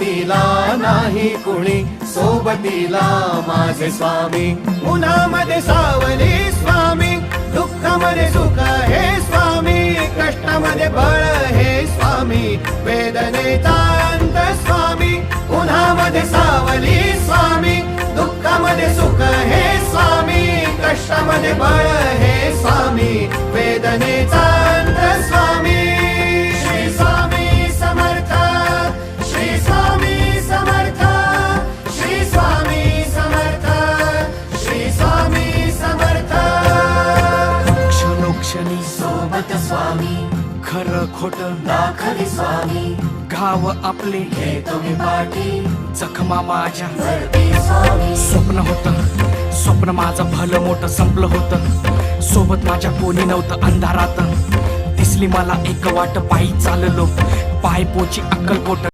सोबतीला नाही कुणी, सोबतीला माझे स्वामी. उन्हामध्ये सावली स्वामी, दुःखामध्ये सुख हे स्वामी, कष्टामध्ये बळ हे स्वामी, वेदनेचा अंत स्वामी. उन्हामध्ये सावली स्वामी, दुःखामध्ये सुख हे स्वामी, कष्टामध्ये बळ हे स्वामी, वेदनेचा अंत स्वामी. श्री स्वामी समर्थ, श्री स्वामी समर्थ, श्री स्वामी समर्थ, श्री स्वामी समर्थ. क्षणोक्षणी सोबत स्वामी, खरं खोट दाखवी स्वामी, घाव आपले घेतो मी पाठी, जखमा माझ्या वरती स्वामी. स्वप्न होतं, स्वप्न माझं भलं मोठं संपलं होतं. सोबत माझ्या कोणी नव्हतं अंधारात. दिसली मला एक वाट, पायी चाललो पाय पोची अक्कलकोट.